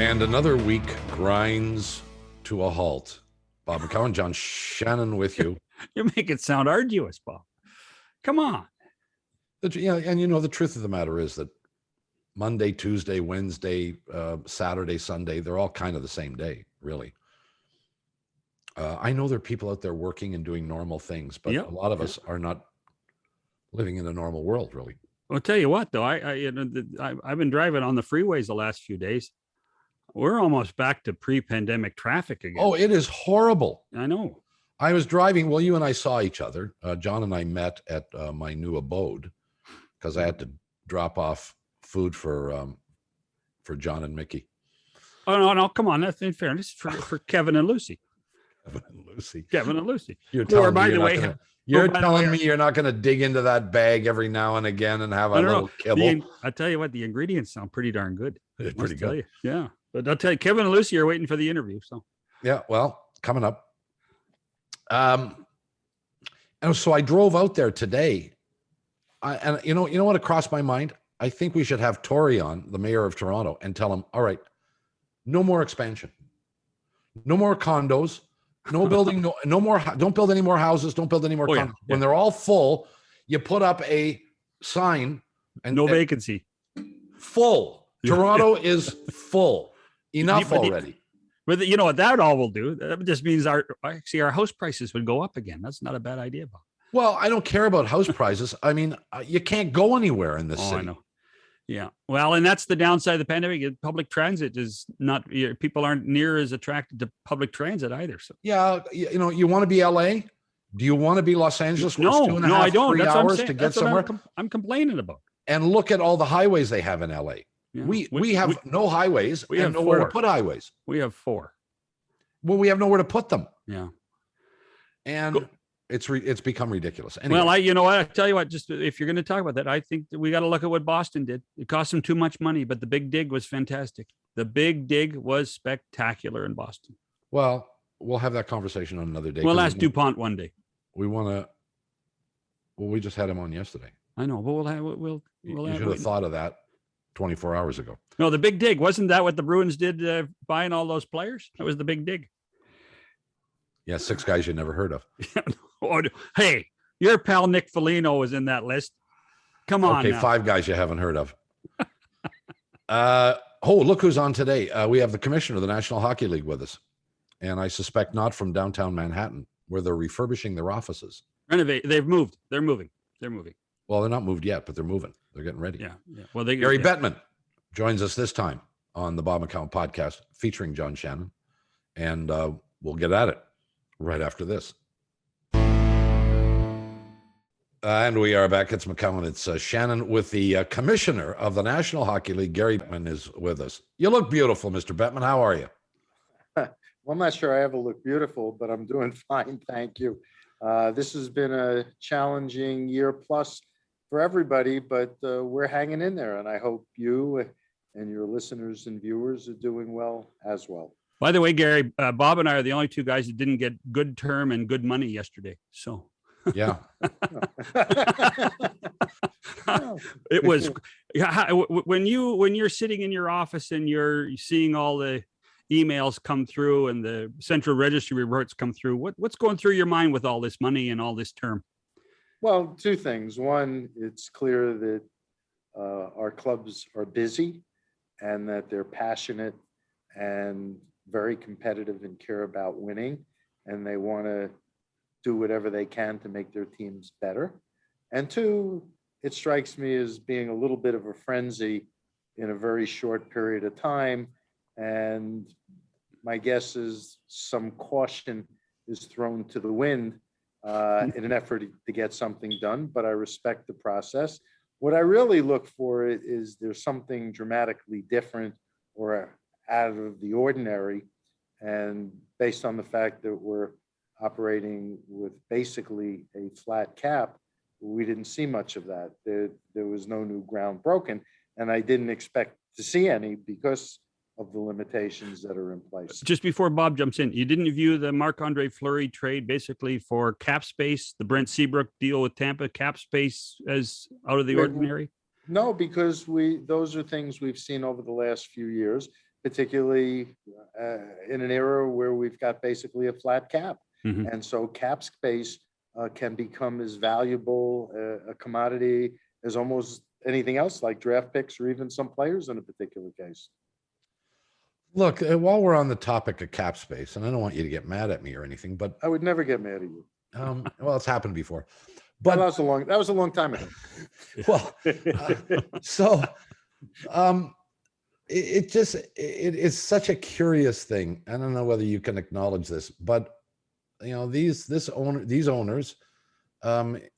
And another week grinds to a halt. Bob McCown, John Shannon with you. You make it sound arduous, Bob. Come on. Yeah, and you know, the truth of the matter is that Monday, Tuesday, Wednesday, Saturday, Sunday, they're all kind of the same day, really. I know there are people out there working and doing normal things, but a lot of us are not living in a normal world, really. I'll tell you what, though, I've been driving on the freeways the last few days. We're almost back to pre-pandemic traffic again. Oh, it is horrible. I know. I was driving. Well, you and I saw each other. John and I met at my new abode because I had to drop off food for John and Mickey. Oh, no, come on. That's in fairness for Kevin and Lucy. Kevin and Lucy. You're telling me you're not going to dig into that bag every now and again and have a little kibble? I tell you what, the ingredients sound pretty darn good. It's pretty good. Yeah. But I'll tell you, Kevin and Lucy are waiting for the interview. So yeah, well, coming up. And so I drove out there today. And you know what crossed my mind? I think we should have Tory on, the mayor of Toronto, and tell him, all right, no more expansion. No more condos. No building, no more. Don't build any more houses. Don't build any more condos. Yeah. When they're all full, you put up a sign and no vacancy. Full. Toronto is full. Enough already. But you know what that all will do? That just means our house prices would go up again. That's not a bad idea, Bob. Well, I don't care about house prices. I mean, you can't go anywhere in this city. I know. Yeah. Well, and that's the downside of the pandemic. Public transit is not, people aren't near as attracted to public transit either. So yeah, you know, you want to be LA? Do you want to be Los Angeles? No, I don't. 3 hours to get somewhere. I'm complaining about. And look at all the highways they have in LA. Yeah. We have no highways. We have nowhere to put highways. We have 4. Well, we have nowhere to put them. Yeah. And it's become ridiculous. Anyway. Well, you know what? I tell you what, just if you're going to talk about that, I think that we got to look at what Boston did. It cost them too much money, but the big dig was fantastic. The big dig was spectacular in Boston. Well, we'll have that conversation on another day. We'll ask DuPont one day. We just had him on yesterday. I know, but we'll you should have thought of that 24 hours ago. No, the big dig. Wasn't that what the Bruins did buying all those players? That was the big dig. Yeah, 6 guys you never heard of. Hey, your pal Nick Foligno was in that list. Come on. Okay, now. 5 guys you haven't heard of. Look who's on today. We have the commissioner of the National Hockey League with us. And I suspect not from downtown Manhattan, where they're refurbishing their offices. Renovate. They've moved. They're moving. Well, they're not moved yet, but they're moving. They're getting ready. Yeah. Well, Gary BETTMAN joins us this time on the Bob McCown podcast featuring John Shannon. And we'll get at it right after this. And we are back. It's McCown. It's Shannon with the commissioner of the National Hockey League. Gary BETTMAN is with us. You look beautiful, Mr. BETTMAN. How are you? Well, I'm not sure I ever look beautiful, but I'm doing fine. Thank you. This has been a challenging year plus for everybody, but we're hanging in there. And I hope you and your listeners and viewers are doing well as well. By the way, Gary, Bob and I are the only 2 guys that didn't get good term and good money yesterday. So yeah, it was when you're sitting in your office and you're seeing all the emails come through and the central registry reports come through. What's going through your mind with all this money and all this term? Well, 2 things. One, it's clear that our clubs are busy and that they're passionate and very competitive and care about winning, and they want to do whatever they can to make their teams better. And 2, it strikes me as being a little bit of a frenzy in a very short period of time. And my guess is some caution is thrown to the wind in an effort to get something done, but I respect the process. What I really look for is there's something dramatically different or out of the ordinary. And based on the fact that we're operating with basically a flat cap, we didn't see much of that. There was no new ground broken, and I didn't expect to see any because of the limitations that are in place. Just before Bob jumps in, you didn't view the Marc-Andre Fleury trade basically for cap space, the Brent Seabrook deal with Tampa cap space as out of the ordinary? No, because those are things we've seen over the last few years, particularly in an era where we've got basically a flat cap. Mhm. And so cap space can become as valuable a commodity as almost anything else, like draft picks or even some players in a particular case. Look, while we're on the topic of cap space, and I don't want you to get mad at me or anything, but I would never get mad at you. well, it's happened before. But But that was a long time ago. well, so it's such a curious thing. I don't know whether you can acknowledge this, but you know, these owners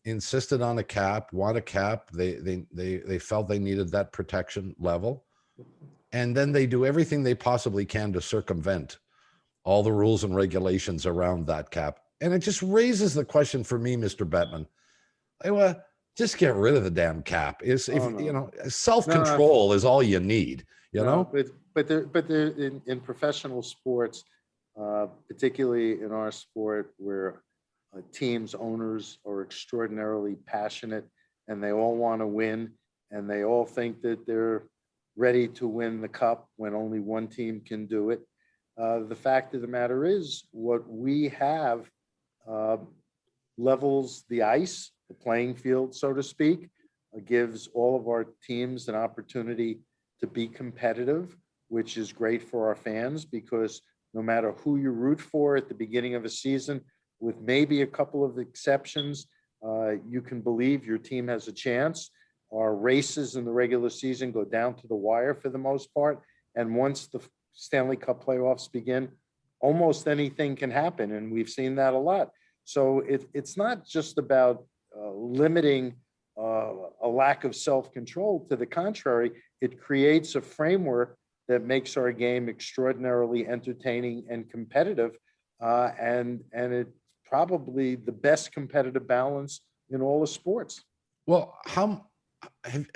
insisted on a cap, want a cap. They felt they needed that protection level, and then they do everything they possibly can to circumvent all the rules and regulations around that cap. And it just raises the question for me, Mr. Bettman. Just get rid of the damn cap. You know, self-control is all you need. You know, but in professional sports, particularly in our sport, where teams, owners are extraordinarily passionate, and they all want to win, and they all think that they're ready to win the cup when only one team can do it. The fact of the matter is, what we have levels the ice, the playing field, so to speak, gives all of our teams an opportunity to be competitive, which is great for our fans, because no matter who you root for at the beginning of a season, with maybe a couple of exceptions, you can believe your team has a chance. Our races in the regular season go down to the wire for the most part. And once the Stanley Cup playoffs begin, almost anything can happen. And we've seen that a lot. So it's not just about limiting a lack of self-control. To the contrary, it creates a framework that makes our game extraordinarily entertaining and competitive. And it's probably the best competitive balance in all of sports. well, how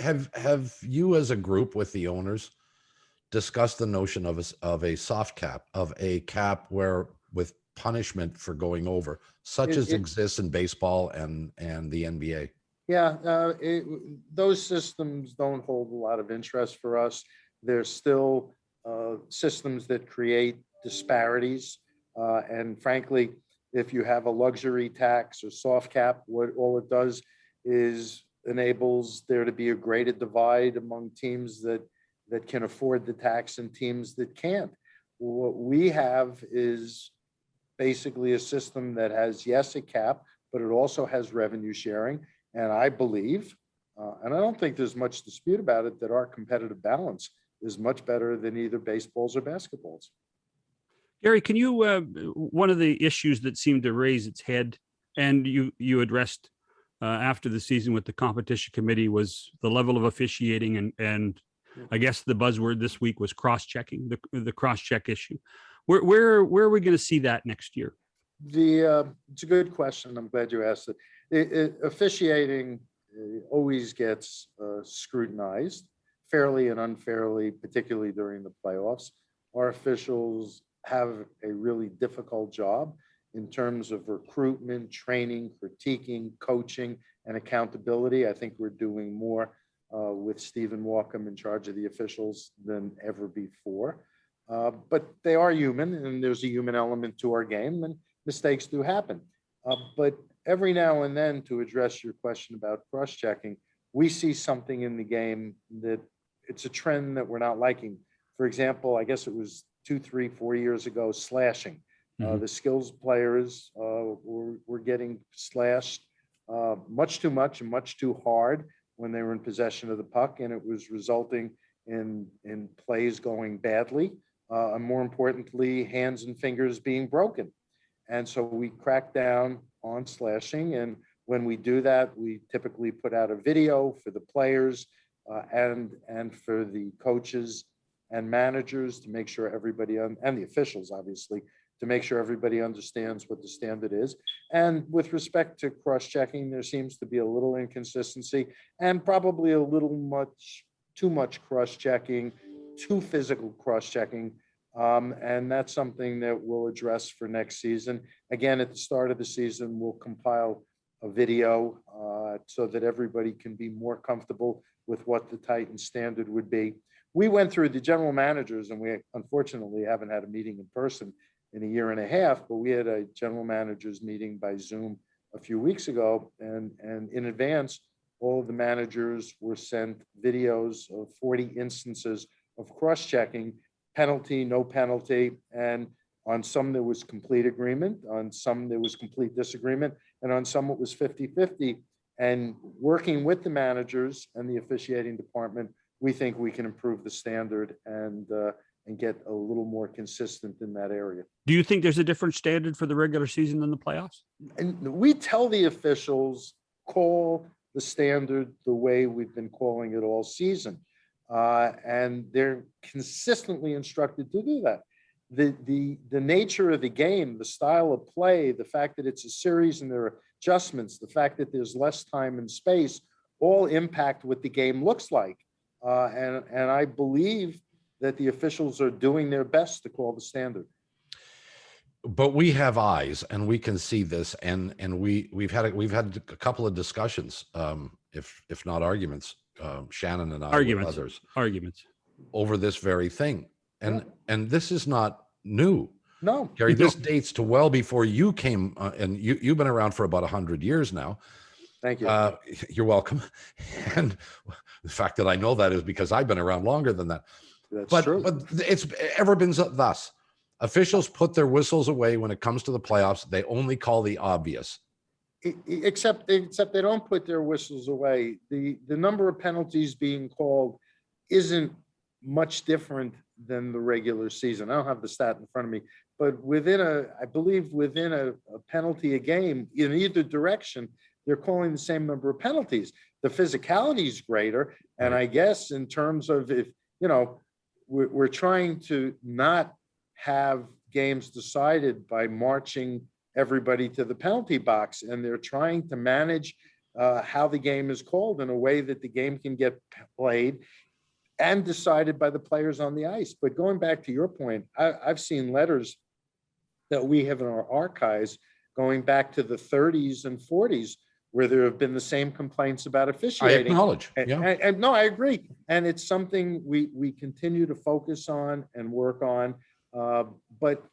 have you as a group with the owners discussed the notion of a soft cap, of a cap where with punishment for going over, such as exists in baseball and the NBA? Yeah, those systems don't hold a lot of interest for us. There's still systems that create disparities. And frankly, if you have a luxury tax or soft cap, what all it does is enables there to be a greater divide among teams that can afford the tax and teams that can't. What we have is basically a system that has, yes, a cap, but it also has revenue sharing. And I believe, and I don't think there's much dispute about it, that our competitive balance is much better than either baseballs or basketballs. Gary, can you, one of the issues that seemed to raise its head, and you addressed after the season with the competition committee, was the level of officiating, and I guess the buzzword this week was cross-checking, the cross-check issue. Where are we going to see that next year? It's a good question. I'm glad you asked it. Officiating always gets scrutinized fairly and unfairly, particularly during the playoffs. Our officials have a really difficult job in terms of recruitment, training, critiquing, coaching, and accountability. I think we're doing more with Stephen Walkham in charge of the officials than ever before. But they are human, and there's a human element to our game, and mistakes do happen. But every now and then, to address your question about cross-checking, we see something in the game that it's a trend that we're not liking. For example, I guess it was 2, 3, 4 years ago, slashing. The skills players were getting slashed much too much and much too hard when they were in possession of the puck, and it was resulting in plays going badly, and more importantly, hands and fingers being broken. And so we crack down on slashing, and when we do that, we typically put out a video for the players and for the coaches and managers to make sure everybody, and the officials, obviously, to make sure everybody understands what the standard is. And with respect to cross-checking, there seems to be a little inconsistency and probably a little too much cross-checking, too physical cross-checking. And that's something that we'll address for next season. Again, at the start of the season, we'll compile a video so that everybody can be more comfortable with what the Titan standard would be. we went through the general managers, and we unfortunately haven't had a meeting in person in a year and a half, but we had a general managers meeting by Zoom a few weeks ago, and in advance, all of the managers were sent videos of 40 instances of cross-checking, penalty, no penalty, and on some there was complete agreement, on some there was complete disagreement, and on some it was 50-50. And working with the managers and the officiating department, we think we can improve the standard and get a little more consistent in that area. Do you think there's a different standard for the regular season than the playoffs? And we tell the officials, call the standard the way we've been calling it all season. And they're consistently instructed to do that. The nature of the game, the style of play, the fact that it's a series and there are adjustments, the fact that there's less time and space, all impact what the game looks like. And I believe that the officials are doing their best to call the standard. But we have eyes, and we can see this, and we've had a couple of discussions, if not arguments, Shannon and I with others, over this very thing, and this is not new. No, Gary, this dates to well before you came, and you've been around for about 100 years now. Thank you. You're welcome. And the fact that I know that is because I've been around longer than that. That's true. But it's ever been thus. Officials put their whistles away when it comes to the playoffs. They only call the obvious. Except they don't put their whistles away. The number of penalties being called isn't much different than the regular season. I don't have the stat in front of me, but I believe within a penalty a game in either direction, they're calling the same number of penalties. The physicality is greater. And I guess in terms of if, we're trying to not have games decided by marching everybody to the penalty box, and they're trying to manage how the game is called in a way that the game can get played and decided by the players on the ice. But going back to your point, I've seen letters that we have in our archives going back to the 30s and 40s where there have been the same complaints about officiating. I acknowledge. And no, I agree. And it's something we continue to focus on and work on. But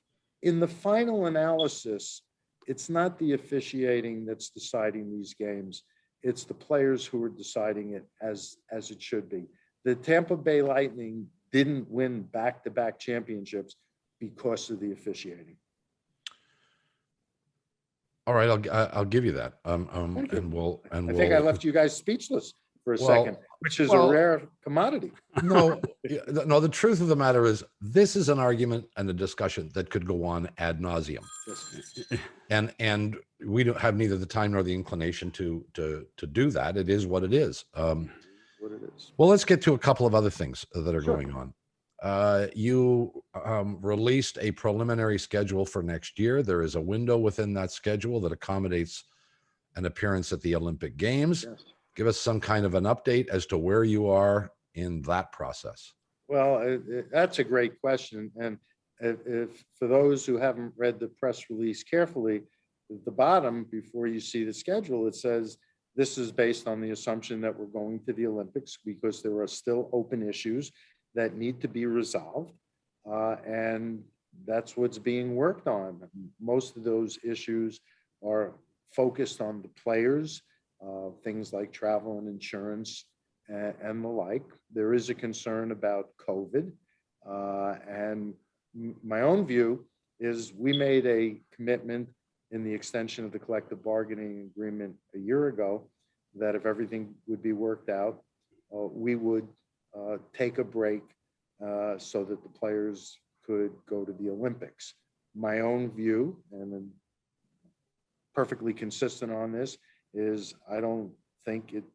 in the final analysis, it's not the officiating that's deciding these games. It's the players who are deciding it as it should be. The Tampa Bay Lightning didn't win back-to-back championships because of the officiating. All right, I'll give you that. I think I left you guys speechless for a second, which is a rare commodity. No, the truth of the matter is this is an argument and a discussion that could go on ad nauseum. Yes. And we don't have neither the time nor the inclination to do that. It is what it is. What it is. Well, let's get to a couple of other things that are Sure. going on. You released a preliminary schedule for next year. There is a window within that schedule that accommodates an appearance at the Olympic Games. Yes. Give us some kind of an update as to where you are in that process. Well, that's a great question. And if for those who haven't read the press release carefully, at the bottom, before you see the schedule, it says this is based on the assumption that we're going to the Olympics because there are still open issues that need to be resolved. And that's what's being worked on. Most of those issues are focused on the players, things like travel and insurance and the like. There is a concern about COVID. And my own view is we made a commitment in the extension of the collective bargaining agreement a year ago that if everything would be worked out, we would take a break so that the players could go to the Olympics. My own view, and I'm perfectly consistent on this, is I don't think it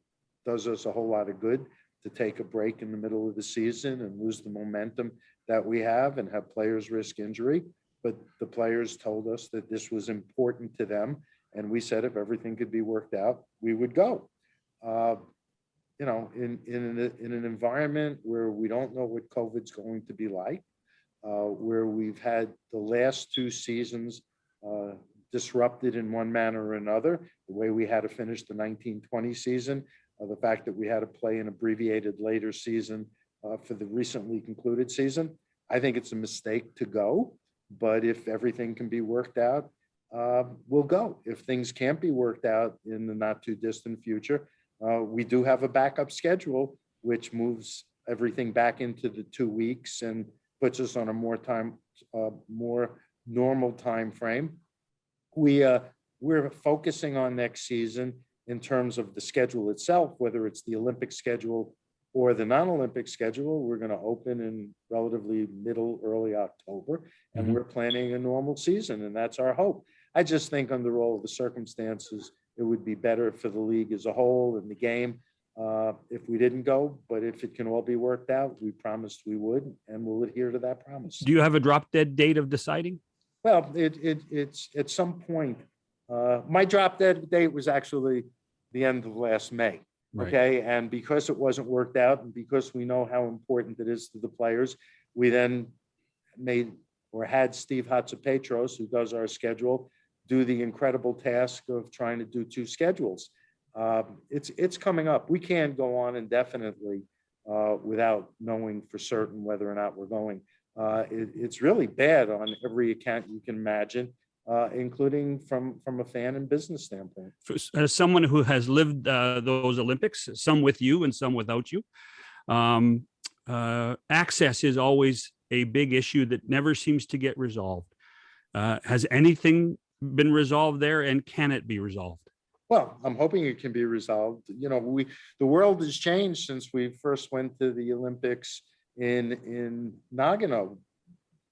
does us a whole lot of good to take a break in the middle of the season and lose the momentum that we have and have players risk injury. But the players told us that this was important to them. And we said if everything could be worked out, we would go. In an environment where we don't know what COVID's going to be like, where we've had the last two seasons disrupted in one manner or another, the way we had to finish the 1920 season, the fact that we had to play an abbreviated later season for the recently concluded season. I think it's a mistake to go, but if everything can be worked out, we'll go. If things can't be worked out in the not too distant future, we do have a backup schedule, which moves everything back into the 2 weeks and puts us on a more normal time frame. We're focusing on next season in terms of the schedule itself, whether it's the Olympic schedule or the non-Olympic schedule. We're going to open in relatively early October, and we're planning a normal season, and that's our hope. I just think under all of the circumstances, it would be better for the league as a whole and the game if we didn't go. But if it can all be worked out, we promised we would, and we'll adhere to that promise. Do you have a drop dead date of deciding? Well, it's at some point. My drop dead date was actually the end of last May. Right. Okay. And because it wasn't worked out, and because we know how important it is to the players, we then had Steve Hatzapetros, who does our schedule, do the incredible task of trying to do 2 schedules. It's coming up. We can't go on indefinitely without knowing for certain whether or not we're going. It's really bad on every account you can imagine, including from a fan and business standpoint. As someone who has lived those Olympics, some with you and some without you, access is always a big issue that never seems to get resolved. Has anything been resolved there, and can it be resolved? Well, I'm hoping it can be resolved. You know, the world has changed since we first went to the Olympics in Nagano,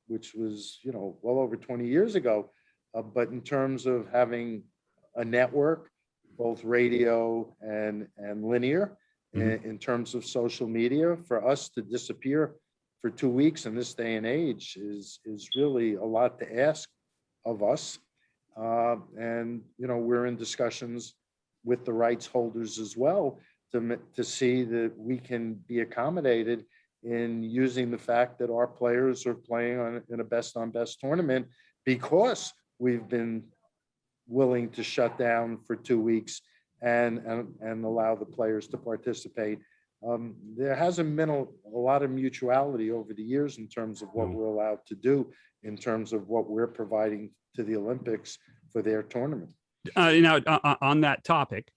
which was, well over 20 years ago. But in terms of having a network, both radio and linear, in terms of social media, for us to disappear for 2 weeks in this day and age is really a lot to ask of us. And, we're in discussions with the rights holders as well to see that we can be accommodated in using the fact that our players are playing in a best on best tournament, because we've been willing to shut down for 2 weeks and allow the players to participate. There hasn't been a lot of mutuality over the years in terms of what we're allowed to do, in terms of what we're providing to the Olympics for their tournament. Now, on that topic,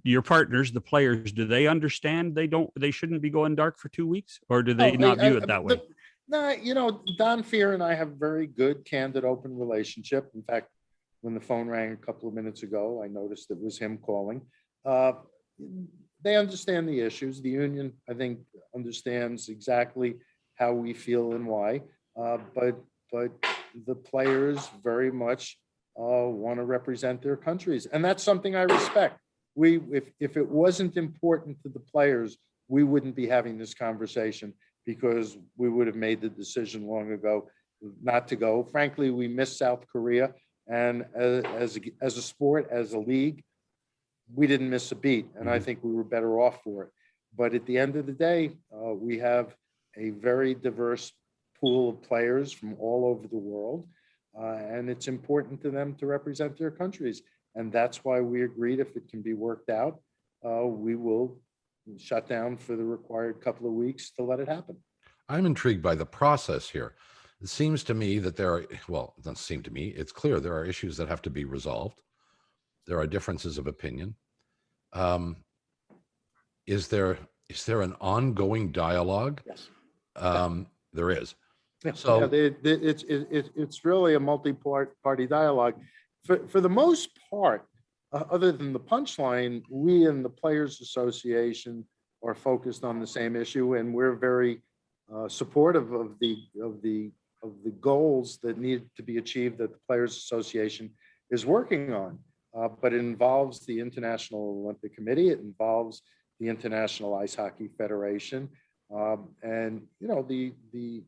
your partners, the players, do they understand they shouldn't be going dark for 2 weeks, or do they not view it that way? No, Don Fear and I have a very good, candid, open relationship. In fact, when the phone rang a couple of minutes ago, I noticed it was him calling. They understand the issues. The union, I think, understands exactly how we feel and why. But the players very much want to represent their countries, and that's something I respect. If it wasn't important to the players, we wouldn't be having this conversation, because we would have made the decision long ago not to go. Frankly, we miss South Korea, and as a sport, as a league, we didn't miss a beat, and I think we were better off for it. But at the end of the day, we have a very diverse pool of players from all over the world, and it's important to them to represent their countries. And that's why we agreed, if it can be worked out, we will shut down for the required couple of weeks to let it happen. I'm intrigued by the process here. It seems to me that it doesn't seem to me, it's clear there are issues that have to be resolved. There are differences of opinion. Is there an ongoing dialogue? Yes. There is. Yeah. So It's really a multi-party dialogue. For the most part, other than the punchline, we in the Players Association are focused on the same issue, and we're very supportive of the goals that need to be achieved that the Players Association is working on. But it involves the International Olympic Committee, it involves the International Ice Hockey Federation, and the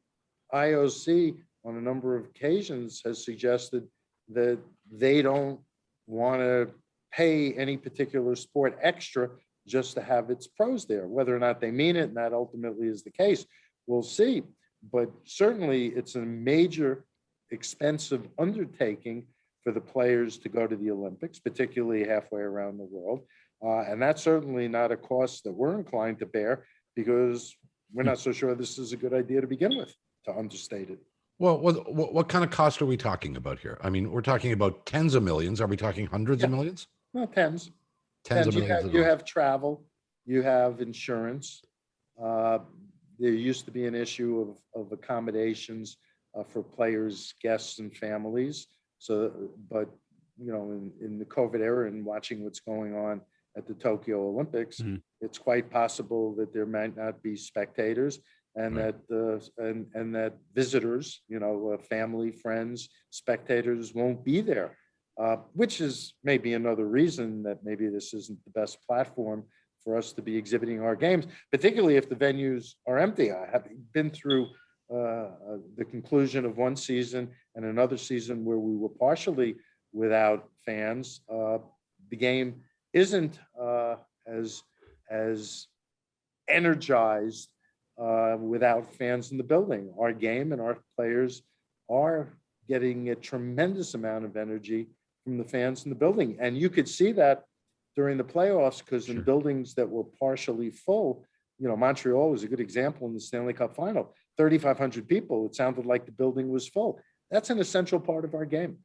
IOC on a number of occasions has suggested that they don't want to pay any particular sport extra just to have its pros there. Whether or not they mean it, and that ultimately is the case, we'll see. But certainly it's a major expensive undertaking for the players to go to the Olympics, particularly halfway around the world. And that's certainly not a cost that we're inclined to bear. because we're not so sure this is a good idea to begin with, to understate it. Well, what kind of cost are we talking about here? I mean, we're talking about tens of millions. Are we talking hundreds of millions? No, tens. Tens of You millions. have, you have travel, you have insurance. There used to be an issue of accommodations for players, guests, and families. So, but you know, in the COVID era and watching what's going on at the Tokyo Olympics, it's quite possible that there might not be spectators, and that and that visitors, you know, family, friends, spectators won't be there, which is maybe another reason that maybe this isn't the best platform for us to be exhibiting our games, particularly if the venues are empty. I have been through the conclusion of one season and another season where we were partially without fans. The game isn't as energized without fans in the building. Our game and our players are getting a tremendous amount of energy from the fans in the building. And you could see that during the playoffs, because in buildings that were partially full, you know, Montreal was a good example in the Stanley Cup final, 3,500 people. It sounded like the building was full. That's an essential part of our game.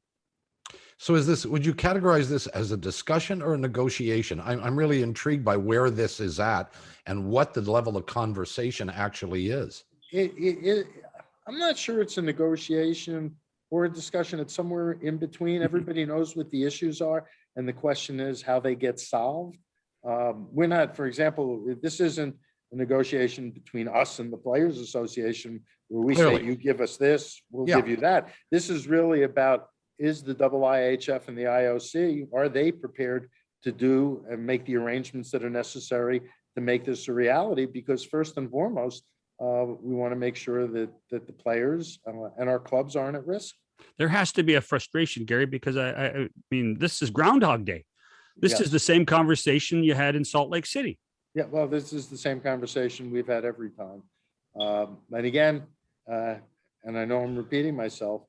So would you categorize this as a discussion or a negotiation? I'm really intrigued by where this is at and what the level of conversation actually is. I'm not sure it's a negotiation or a discussion. It's somewhere in between. Everybody knows what the issues are, and the question is how they get solved. We're not, for example, this isn't a negotiation between us and the Players Association where we say, you give us this, we'll give you that. This is really about, is the IIHF and the IOC, are they prepared to do and make the arrangements that are necessary to make this a reality? Because first and foremost, we want to make sure that the players and our clubs aren't at risk. There has to be a frustration, Gary, because I mean, this is Groundhog Day. This is the same conversation you had in Salt Lake City. Yeah, well, this is the same conversation we've had every time. And again, and I know I'm repeating myself,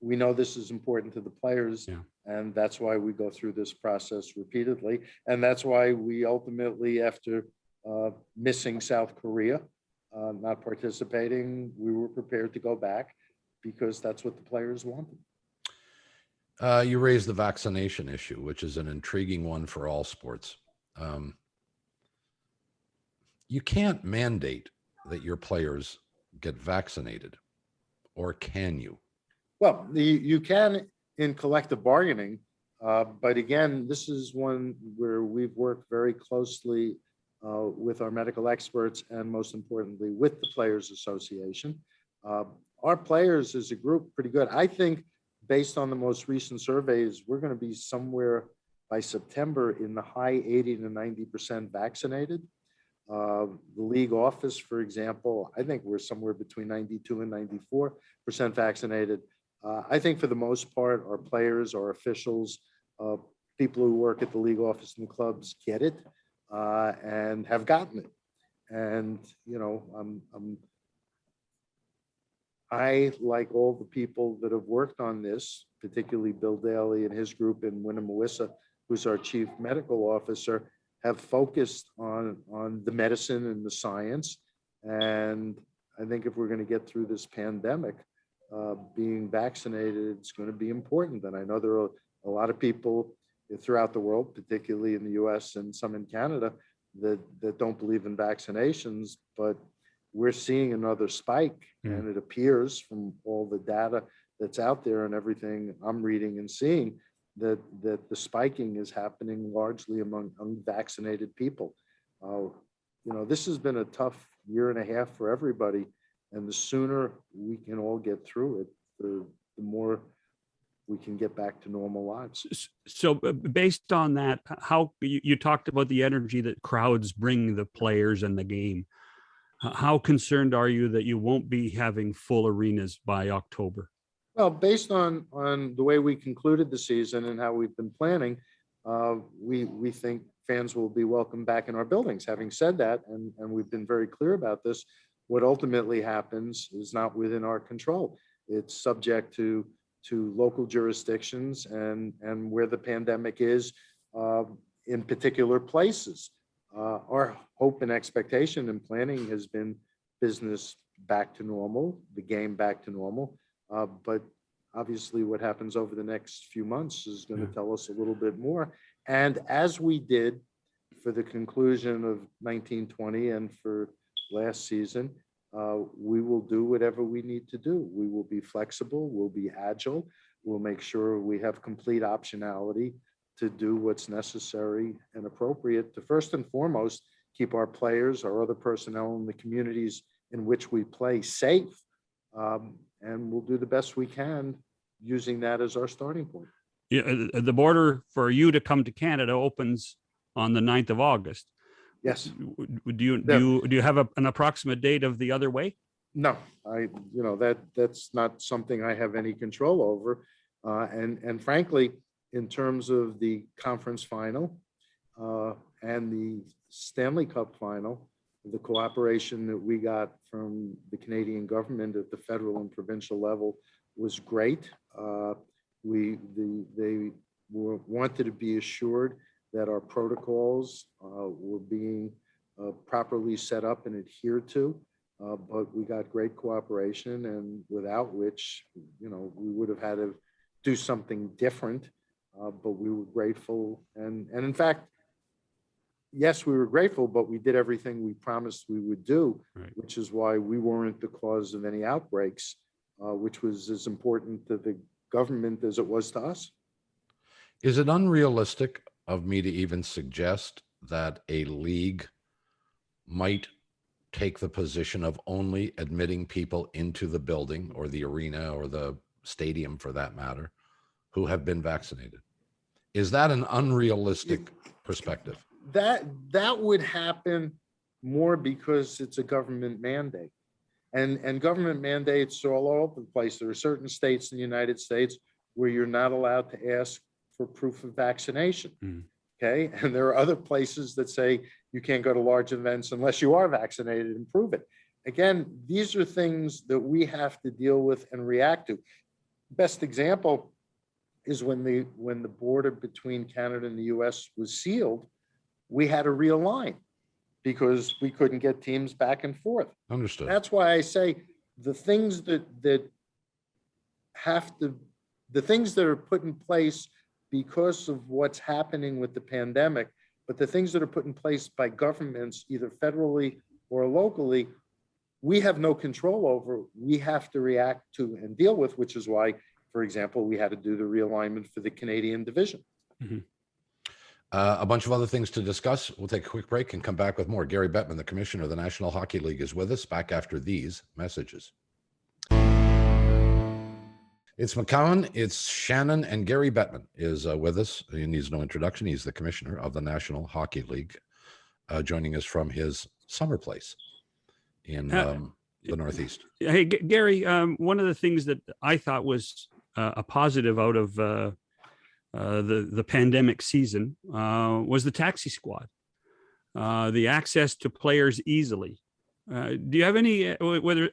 we know this is important to the players, and that's why we go through this process repeatedly. And that's why we ultimately, after missing South Korea, not participating, we were prepared to go back because that's what the players wanted. You raised the vaccination issue, which is an intriguing one for all sports. You can't mandate that your players get vaccinated, or can you? Well, you can in collective bargaining, but again, this is one where we've worked very closely with our medical experts and most importantly with the Players Association. Our players as a group, pretty good. I think based on the most recent surveys, we're going to be somewhere by September in the high 80 to 90% vaccinated. The league office, for example, I think we're somewhere between 92 and 94% vaccinated. I think for the most part, our players, our officials, people who work at the league office and clubs get it and have gotten it. And, you know, I, like all the people that have worked on this, particularly Bill Daly and his group and Wynnum Mawissa, who's our chief medical officer, have focused on the medicine and the science. And I think if we're going to get through this pandemic, being vaccinated is going to be important. And I know there are a lot of people throughout the world, particularly in the US and some in Canada, that don't believe in vaccinations, but we're seeing another spike. And it appears from all the data that's out there and everything I'm reading and seeing that the spiking is happening largely among unvaccinated people. You know, this has been a tough year and a half for everybody. And the sooner we can all get through it, the more we can get back to normal lives. So based on that, how you talked about the energy that crowds bring the players and the game. How concerned are you that you won't be having full arenas by October? Well, based on the way we concluded the season and how we've been planning, we think fans will be welcome back in our buildings. Having said that, and we've been very clear about this, what ultimately happens is not within our control. It's subject to local jurisdictions and where the pandemic is in particular places. Our hope and expectation and planning has been business back to normal, the game back to normal. But obviously what happens over the next few months is going to tell us a little bit more. And as we did for the conclusion of 1920 and for last season, we will do whatever we need to do. We will be flexible, we'll be agile, we'll make sure we have complete optionality to do what's necessary and appropriate to first and foremost keep our players, our other personnel in the communities in which we play safe. And we'll do the best we can using that as our starting point. Yeah, the border for you to come to Canada opens on the 9th of August. Yes. Do you have an approximate date of the other way? No, that's not something I have any control over. And frankly, in terms of the conference final and the Stanley Cup final, the cooperation that we got from the Canadian government at the federal and provincial level was great. They wanted to be assured that our protocols were being properly set up and adhered to, but we got great cooperation, and without which, we would have had to do something different. But we were grateful, and in fact, yes, we were grateful, but we did everything we promised we would do, right, which is why we weren't the cause of any outbreaks, which was as important to the government as it was to us. Is it unrealistic of me to even suggest that a league might take the position of only admitting people into the building or the arena or the stadium, for that matter, who have been vaccinated? Is that an unrealistic perspective? That would happen more because it's a government mandate, and government mandates are all over the place. There are certain states in the United States where you're not allowed to ask for proof of vaccination. Okay, and there are other places that say you can't go to large events unless you are vaccinated and prove it. Again, these are things that we have to deal with and react to. Best example is when the border between Canada and the US was sealed, we had to realign because we couldn't get teams back and forth. Understood. That's why I say the things that are put in place because of what's happening with the pandemic, but the things that are put in place by governments, either federally or locally, we have no control over. We have to react to and deal with, which is why, for example, we had to do the realignment for the Canadian division. Mm-hmm. A bunch of other things to discuss. We'll take a quick break and come back with more. Gary Bettman, the commissioner of the National Hockey League, is with us, back after these messages. It's McCowan, it's Shannon, and Gary Bettman is with us. He needs no introduction. He's the commissioner of the National Hockey League, joining us from his summer place in the Northeast. Hey, Gary, one of the things that I thought was a positive out of the pandemic season was the taxi squad, the access to players easily. Do you have any,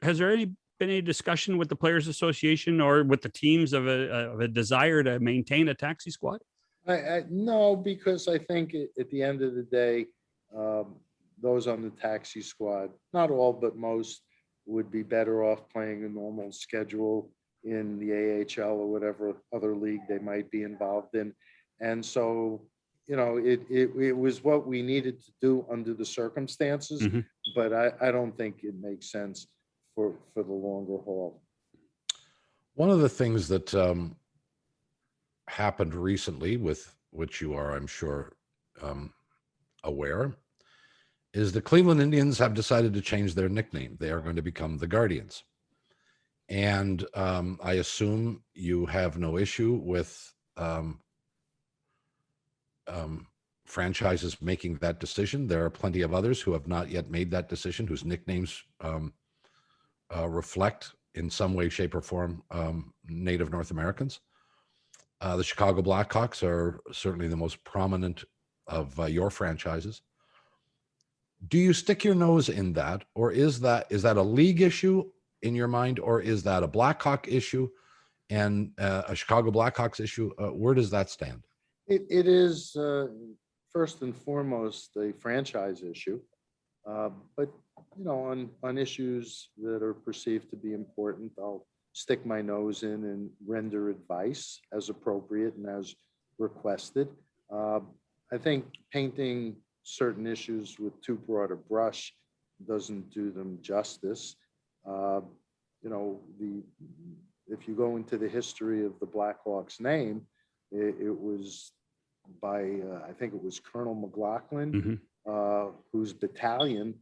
has there been any discussion with the Players Association or with the teams of a desire to maintain a taxi squad? No, because I think at the end of the day, those on the taxi squad, not all, but most, would be better off playing a normal schedule in the AHL or whatever other league they might be involved in. And so, it was what we needed to do under the circumstances, mm-hmm. But I don't think it makes sense for the longer haul. One of the things that happened recently, with which you are, I'm sure, aware, is the Cleveland Indians have decided to change their nickname. They are going to become the Guardians. And I assume you have no issue with franchises making that decision. There are plenty of others who have not yet made that decision, whose nicknames reflect in some way, shape, or form Native North Americans. The Chicago Blackhawks are certainly the most prominent of your franchises. Do you stick your nose in that, or is that a league issue in your mind, or is that a Blackhawk issue and a Chicago Blackhawks issue? Where does that stand? It is, first and foremost a franchise issue, but on issues that are perceived to be important, I'll stick my nose in and render advice as appropriate and as requested. I think painting certain issues with too broad a brush doesn't do them justice. If you go into the history of the Blackhawks name, it was by, I think it was Colonel McLaughlin, whose battalion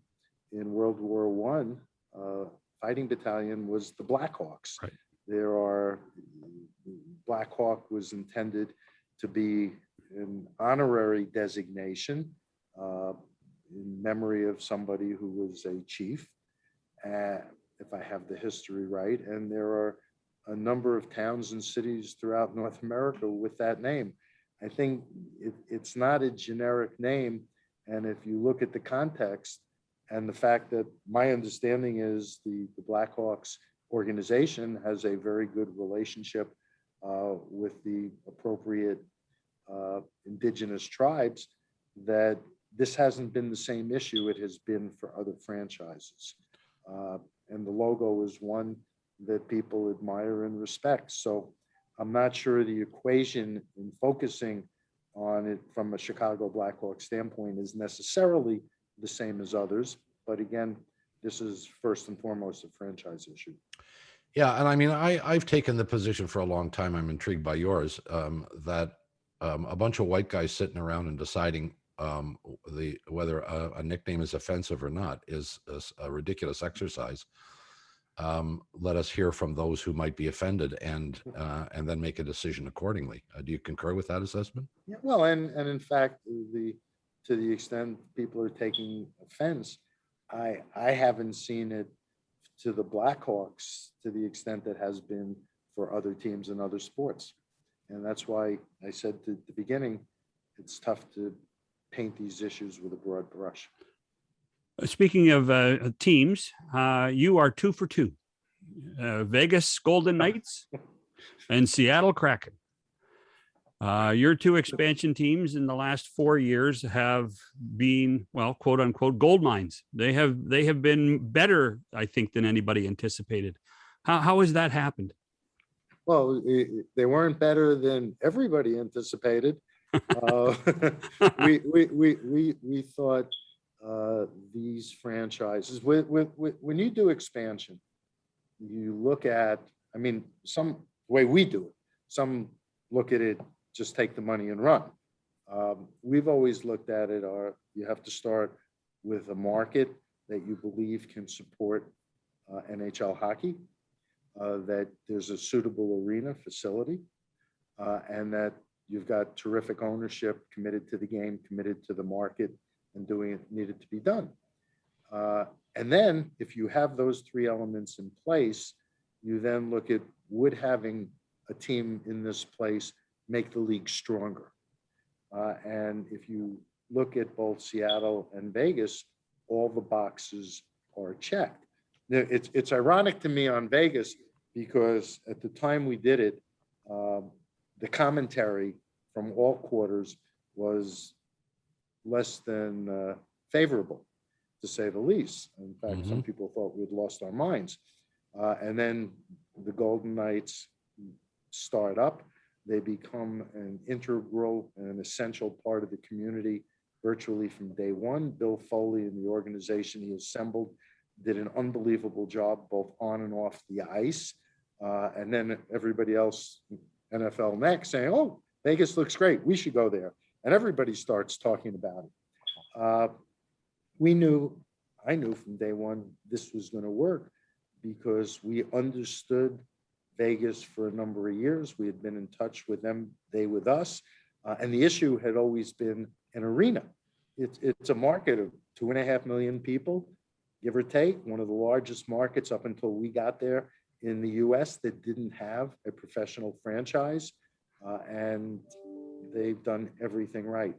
in World War One, fighting battalion, was the Blackhawks. Right. Blackhawk was intended to be an honorary designation in memory of somebody who was a chief, if I have the history right. And there are a number of towns and cities throughout North America with that name. I think it's not a generic name. And if you look at the context and the fact that my understanding is the Blackhawks organization has a very good relationship with the appropriate indigenous tribes, that this hasn't been the same issue it has been for other franchises. And the logo is one that people admire and respect. So I'm not sure the equation in focusing on it from a Chicago Blackhawks standpoint is necessarily the same as others. But again, this is first and foremost a franchise issue. Yeah, and I mean, I've taken the position for a long time. I'm intrigued by yours, that a bunch of white guys sitting around and deciding whether a nickname is offensive or not is a ridiculous exercise. Let us hear from those who might be offended and then make a decision accordingly. Do you concur with that assessment? Yeah, well, and in fact, to the extent people are taking offense, I haven't seen it to the Blackhawks to the extent that has been for other teams in other sports. And that's why I said at the beginning, it's tough to paint these issues with a broad brush. Speaking of teams, you are 2 for 2. Vegas Golden Knights and Seattle Kraken. Your two expansion teams in the last 4 years have been, well, quote unquote, gold mines. They have been better, I think, than anybody anticipated. How has that happened? Well, they weren't better than everybody anticipated. We thought these franchises, when you do expansion, you look at, I mean, the way we do it, some look at it, just take the money and run. We've always looked at it, you have to start with a market that you believe can support NHL hockey, that there's a suitable arena facility, and that you've got terrific ownership committed to the game, committed to the market, and doing it needed to be done. And then if you have those three elements in place, you then look at, would having a team in this place make the league stronger? And if you look at both Seattle and Vegas, all the boxes are checked. Now, it's ironic to me on Vegas because at the time we did it, the commentary from all quarters was less than favorable, to say the least. In fact, some people thought we'd lost our minds. And then the Golden Knights start up. They become an integral and an essential part of the community virtually from day one. Bill Foley and the organization he assembled did an unbelievable job both on and off the ice. And then everybody else, NFL next, saying, oh, Vegas looks great, we should go there. And everybody starts talking about it. I knew from day one this was going to work because we understood Vegas for a number of years. We had been in touch with them, they with us. And the issue had always been an arena. It's a market of 2.5 million people, give or take, one of the largest markets up until we got there in the US that didn't have a professional franchise. And they've done everything right.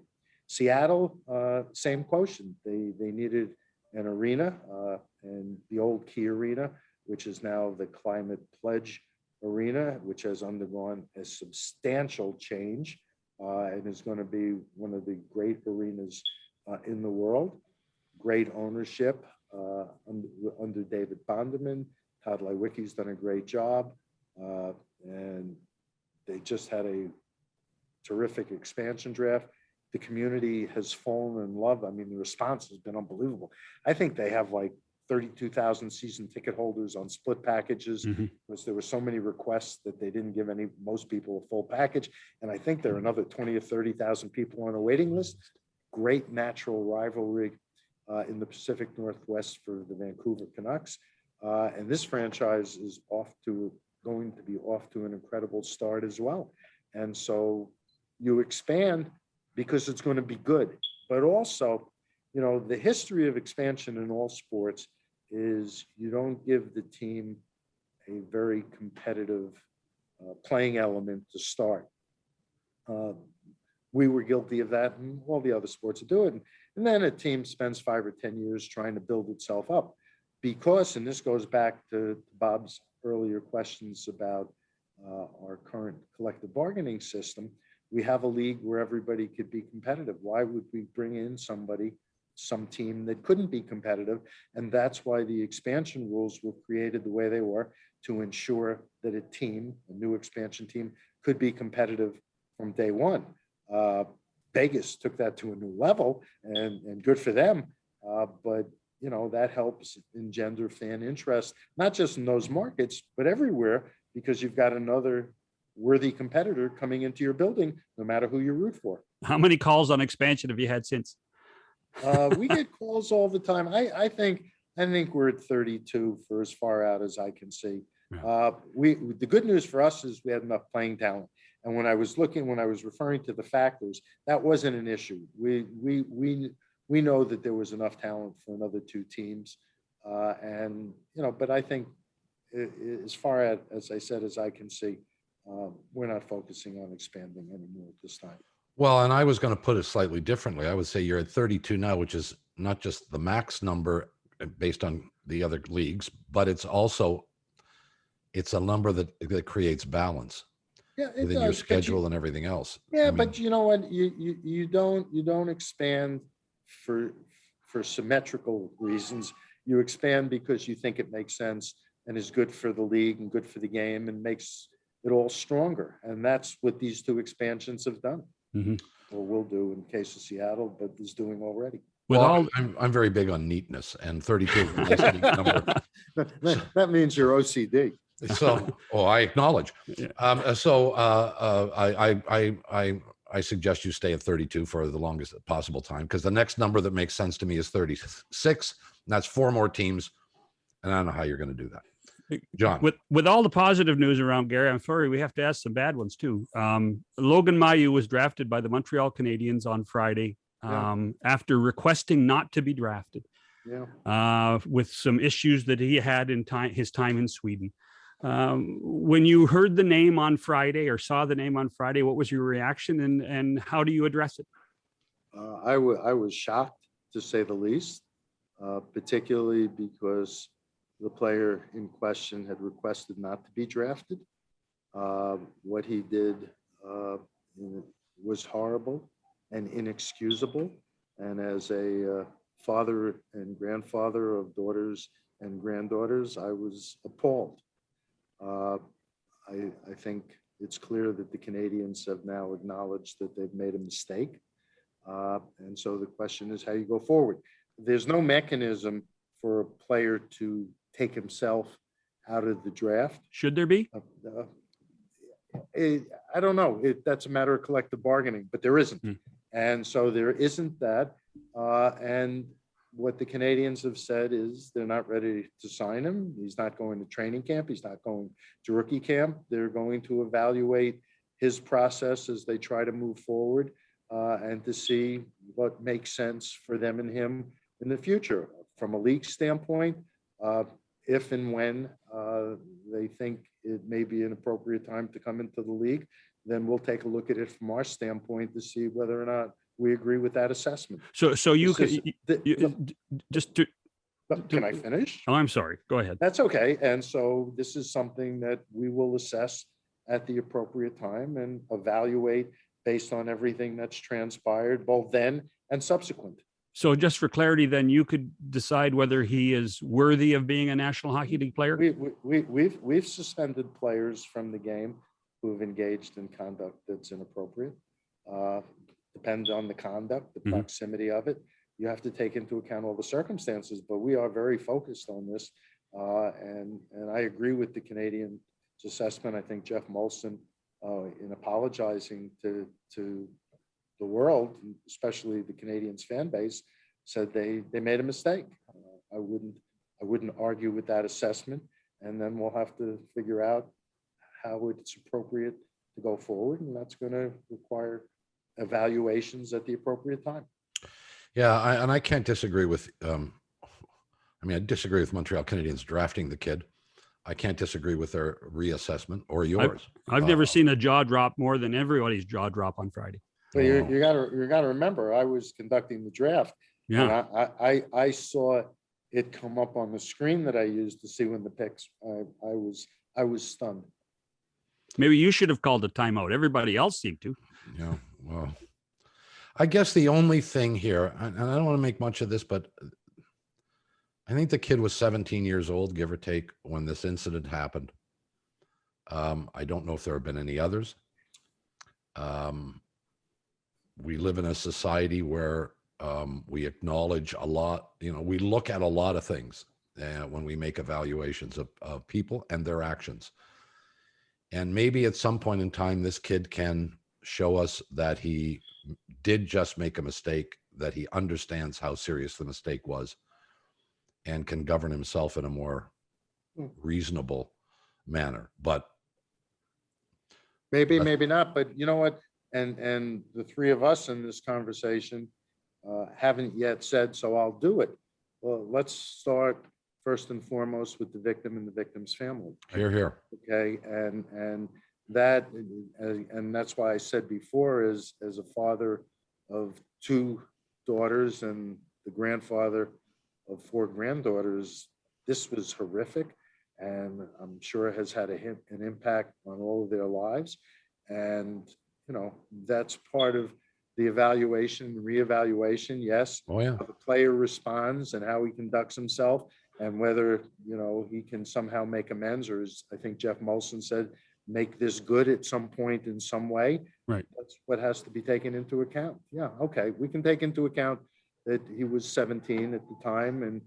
Seattle, same question. They needed an arena, and the old Key Arena, which is now the Climate Pledge Arena, which has undergone a substantial change. and is going to be one of the great arenas in the world. Great ownership under David Bonderman. Todd Lewicki's done a great job, and they just had a terrific expansion draft. The community has fallen in love. I mean, the response has been unbelievable. I think they have like 32,000 season ticket holders on split packages, because there were so many requests that they didn't give most people a full package. And I think there are another 20 or 30,000 people on a waiting list. Great natural rivalry in the Pacific Northwest for the Vancouver Canucks. And this franchise is going to be off to an incredible start as well. And so you expand because it's going to be good. But also, the history of expansion in all sports is you don't give the team a very competitive playing element to start. We were guilty of that, and all the other sports do it. And then a team spends 5 or 10 years trying to build itself up. Because, and this goes back to Bob's earlier questions about our current collective bargaining system, we have a league where everybody could be competitive. Why would we bring in some team that couldn't be competitive? And that's why the expansion rules were created the way they were, to ensure that a new expansion team, could be competitive from day one. Vegas took that to a new level, and good for them. But that helps engender fan interest, not just in those markets, but everywhere, because you've got another worthy competitor coming into your building, no matter who you root for. How many calls on expansion have you had since? We get calls all the time. I think we're at 32 for as far out as I can see. Yeah. The good news for us is we had enough playing talent. And when I was referring to the factors, that wasn't an issue. We know that there was enough talent for another 2 teams. But I think as far out, as I said, as I can see, we're not focusing on expanding anymore at this time. Well, and I was going to put it slightly differently. I would say you're at 32 now, which is not just the max number based on the other leagues, but it's a number that creates balance within your schedule and everything else. Yeah, but you know what? You don't expand for symmetrical reasons. You expand because you think it makes sense and is good for the league and good for the game and makes it all stronger. And that's what these 2 expansions have done. Or will do in case of Seattle, but is doing already. I'm very big on neatness, and 32 is a nice neat number. That means you're OCD. So, I acknowledge. I suggest you stay at 32 for the longest possible time, because the next number that makes sense to me is 36. And that's 4 more teams, and I don't know how you're going to do that. John, with all the positive news around Gary, I'm sorry, we have to ask some bad ones too. Logan Mailloux was drafted by the Montreal Canadiens on Friday after requesting not to be drafted, with some issues that he had in his time in Sweden. When you heard the name on Friday or saw the name on Friday, what was your reaction, and how do you address it? I was shocked, to say the least, particularly because the player in question had requested not to be drafted. What he did was horrible and inexcusable. And as a father and grandfather of daughters and granddaughters, I was appalled. I think it's clear that the Canadiens have now acknowledged that they've made a mistake. And so the question is how you go forward. There's no mechanism for a player to take himself out of the draft. Should there be? I don't know. That's a matter of collective bargaining, but there isn't. And so there isn't that. And what the Canadiens have said is they're not ready to sign him. He's not going to training camp. He's not going to rookie camp. They're going to evaluate his process as they try to move forward and to see what makes sense for them and him in the future. From a league standpoint, if and when they think it may be an appropriate time to come into the league, then we'll take a look at it from our standpoint to see whether or not we agree with that assessment. So you could just to. Can I finish? Oh, I'm sorry. Go ahead. That's okay. And so this is something that we will assess at the appropriate time and evaluate based on everything that's transpired, both then and subsequent. So just for clarity, then you could decide whether he is worthy of being a National Hockey League player? We've suspended players from the game who have engaged in conduct that's inappropriate. Depends on the conduct, the proximity of it. You have to take into account all the circumstances, but we are very focused on this. And I agree with the Canadian assessment. I think Jeff Molson, in apologizing to the world, especially the Canadiens fan base, said they made a mistake. I wouldn't argue with that assessment, and then we'll have to figure out how it's appropriate to go forward, and that's going to require evaluations at the appropriate time. Yeah, I can't disagree with. I disagree with Montreal Canadiens drafting the kid. I can't disagree with their reassessment or yours. I've never seen a jaw drop more than everybody's jaw drop on Friday. But you gotta remember, I was conducting the draft. Yeah, and I saw it come up on the screen that I used to see when the picks. I was stunned. maybe you should have called a timeout. Everybody else seemed to. Yeah, well, I guess the only thing here, and I don't want to make much of this, but I think the kid was 17 years old, give or take, when this incident happened. I don't know if there have been any others. We live in a society where we acknowledge a lot, we look at a lot of things when we make evaluations of people and their actions. And maybe at some point in time, this kid can show us that he did just make a mistake, that he understands how serious the mistake was, and can govern himself in a more reasonable manner. But maybe not. But you know what? And the three of us in this conversation haven't yet said, so I'll do it. Well, let's start first and foremost with the victim and the victim's family. Hear, hear. Okay, and that's why I said before, as a father of two daughters and the grandfather of four granddaughters, this was horrific, and I'm sure it has had an impact on all of their lives. And that's part of the evaluation, reevaluation. Yes. Oh yeah. How the player responds and how he conducts himself, and whether he can somehow make amends, or as I think Jeff Molson said, make this good at some point in some way. Right. That's what has to be taken into account. Yeah. Okay. We can take into account that he was 17 at the time, and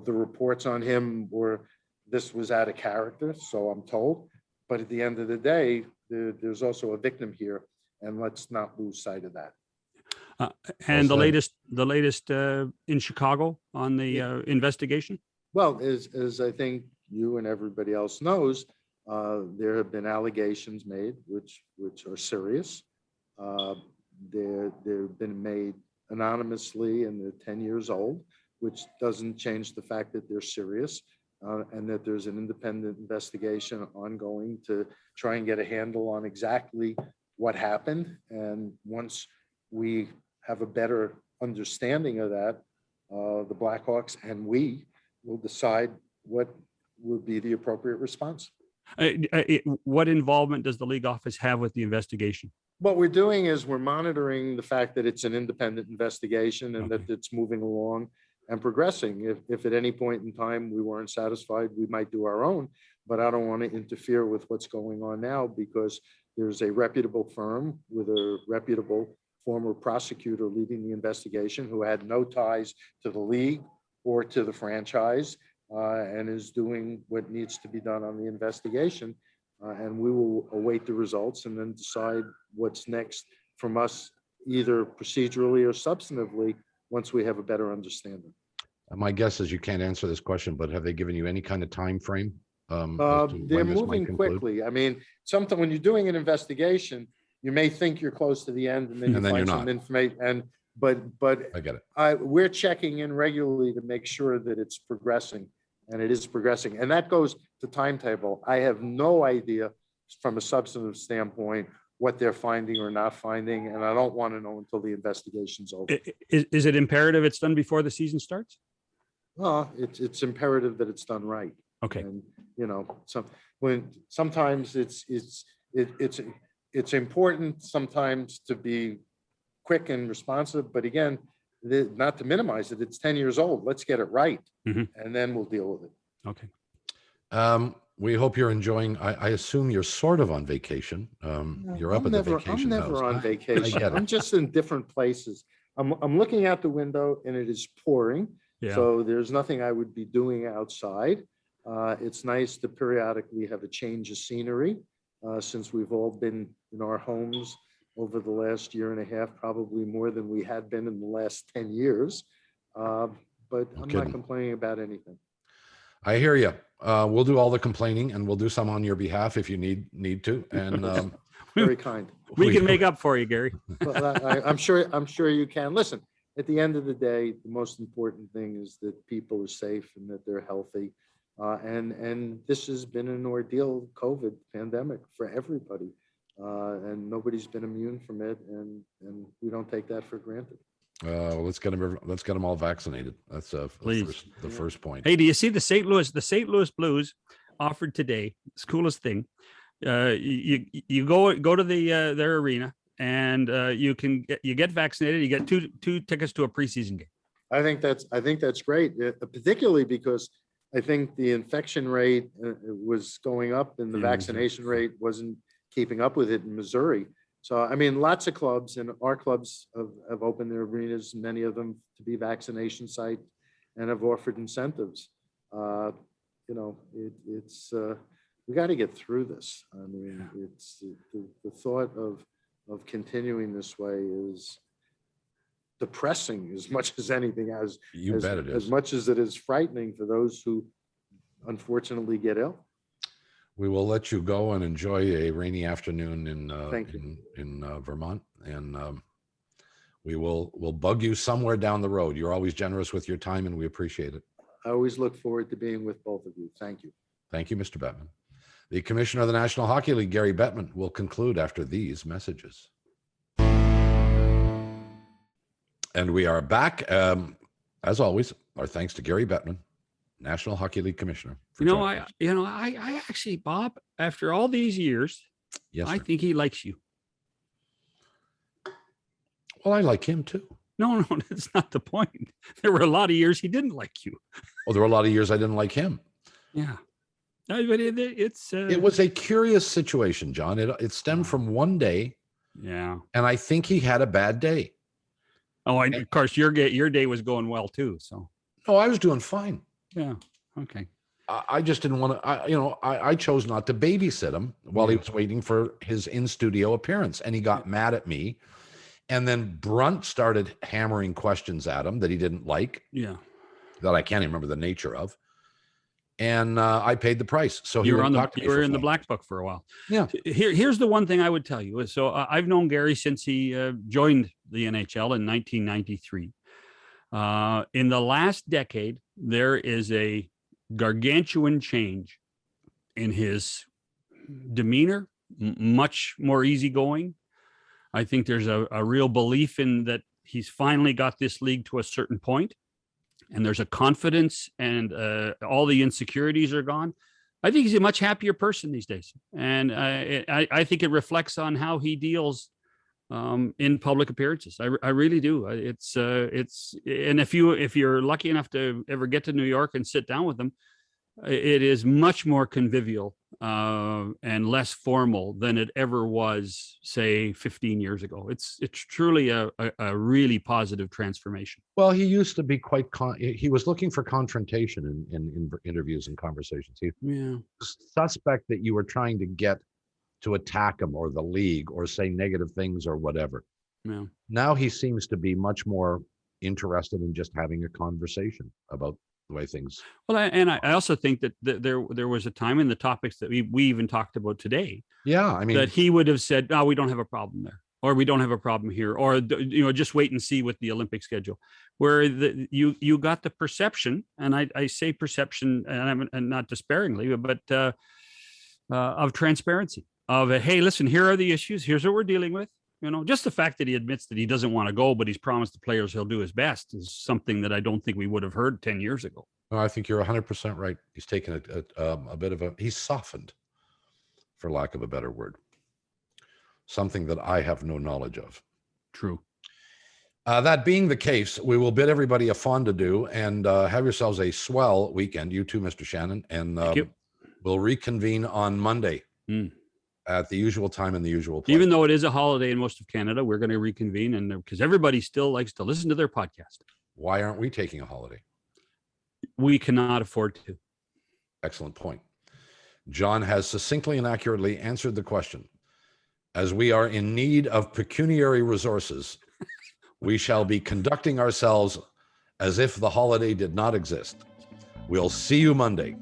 the reports on him were this was out of character, so I'm told. But at the end of the day, there's also a victim here, and let's not lose sight of that. And the latest in Chicago on the investigation? Well, as I think you and everybody else knows, there have been allegations made which are serious. They've been made anonymously, and they're 10 years old, which doesn't change the fact that they're serious, and that there's an independent investigation ongoing to try and get a handle on exactly what happened. And once we have a better understanding of that, the Blackhawks and we will decide what would be the appropriate response. What involvement does the league office have with the investigation? What we're doing is we're monitoring the fact that it's an independent investigation, and that it's moving along and progressing. If at any point in time we weren't satisfied, we might do our own, but I don't want to interfere with what's going on now, because there's a reputable firm with a reputable former prosecutor leading the investigation who had no ties to the league or to the franchise, and is doing what needs to be done on the investigation. And we will await the results and then decide what's next from us, either procedurally or substantively, once we have a better understanding. My guess is you can't answer this question, but have they given you any kind of time frame? They're moving quickly. I mean, sometimes when you're doing an investigation, you may think you're close to the end, and then you find some information. But I get it. We're checking in regularly to make sure that it's progressing, and it is progressing. And that goes to timetable. I have no idea from a substantive standpoint what they're finding or not finding, and I don't want to know until the investigation's over. Is it imperative it's done before the season starts? Well, it's imperative that it's done right. Okay. And sometimes it's it's important sometimes to be quick and responsive, but again, not to minimize it, it's 10 years old. Let's get it right. Mhm. And then we'll deal with it. Okay. We hope you're enjoying. I assume you're sort of on vacation. You're up at the vacation I'm house. never on I vacation. get it. I'm just in different places. I'm looking out the window and it is pouring. Yeah. So there's nothing I would be doing outside. It's nice to periodically have a change of scenery, since we've all been in our homes over the last year and a half, probably more than we had been in the last 10 years. But I'm not complaining about anything. I hear you. We'll do all the complaining, and we'll do some on your behalf if you need to. And Very kind. We can make up for you, Gary. Well, I'm sure you can. Listen, at the end of the day, the most important thing is that people are safe and that they're healthy. And this has been an ordeal, COVID pandemic, for everybody. And nobody's been immune from it, and we don't take that for granted. let's get them all vaccinated. That's the first point. Hey, do you see the St. Louis Blues offered today? It's the coolest thing. You go to their arena, and you get vaccinated. You get two tickets to a preseason game. I think that's great, particularly because I think the infection rate was going up and the vaccination rate wasn't keeping up with it in Missouri. So, I mean, lots of clubs, and our clubs have opened their arenas, many of them to be vaccination site, and have offered incentives. It's we got to get through this. I mean, it's the thought of continuing this way is depressing as much as anything, as much as it is frightening for those who unfortunately get ill. We will let you go and enjoy a rainy afternoon in Vermont, and we'll bug you somewhere down the road. You're always generous with your time, and we appreciate it. I always look forward to being with both of you. Thank you. Thank you, Mr. Bettman. The Commissioner of the National Hockey League, Gary Bettman, will conclude after these messages. And we are back. As always, our thanks to Gary Bettman, National Hockey League Commissioner. I actually, Bob, after all these years, yes, I think he likes you. Well, I like him too. No, that's not the point. There were a lot of years he didn't like you. Well, there were a lot of years I didn't like him. Yeah. But it was a curious situation, John. It stemmed from one day. Yeah. And I think he had a bad day. Oh, of course, your day was going well too. So. No, I was doing fine. Yeah. Okay. I just didn't want to. I chose not to babysit him while he was waiting for his in-studio appearance, and he got mad at me. And then Brunt started hammering questions at him that he didn't like. Yeah. That I can't even remember the nature of. And I paid the price. So you were in the black book for a while. Yeah. Here's the one thing I would tell you. So I've known Gary since he joined the NHL in 1993. In the last decade, there is a gargantuan change in his demeanor, much more easygoing. I think there's a real belief in that he's finally got this league to a certain point, and there's a confidence, and all the insecurities are gone. I think he's a much happier person these days, and I think it reflects on how he deals in public appearances. I really do. It's and if you're lucky enough to ever get to New York and sit down with them, it is much more convivial and less formal than it ever was, say, 15 years ago. It's truly a really positive transformation. Well, he used to be quite he was looking for confrontation in interviews and conversations. He was suspect that you were trying to get to attack him or the league or say negative things or whatever. Yeah. Now he seems to be much more interested in just having a conversation about the way things. Well, I also think that there was a time in the topics that we even talked about today. Yeah, I mean, that he would have said, "No, we don't have a problem there," or "We don't have a problem here," or just wait and see with the Olympic schedule. Where you got the perception, and I say perception, and not disparagingly, but of transparency. Of hey, listen, here are the issues. Here's what we're dealing with. Just the fact that he admits that he doesn't want to go, but he's promised the players he'll do his best is something that I don't think we would have heard 10 years ago. No, I think you're 100% right. He's taken a bit of he's softened, for lack of a better word. something that I have no knowledge of. True. That being the case, we will bid everybody a fond adieu and have yourselves a swell weekend. You too, Mr. Shannon. And Thank you. we'll reconvene on Monday at the usual time in the usual place. Even though it is a holiday in most of Canada, we're going to reconvene, and because everybody still likes to listen to their podcast. Why aren't we taking a holiday? We cannot afford to. Excellent point. John has succinctly and accurately answered the question. As we are in need of pecuniary resources, we shall be conducting ourselves as if the holiday did not exist. We'll see you Monday.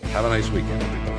Have a nice weekend, everybody.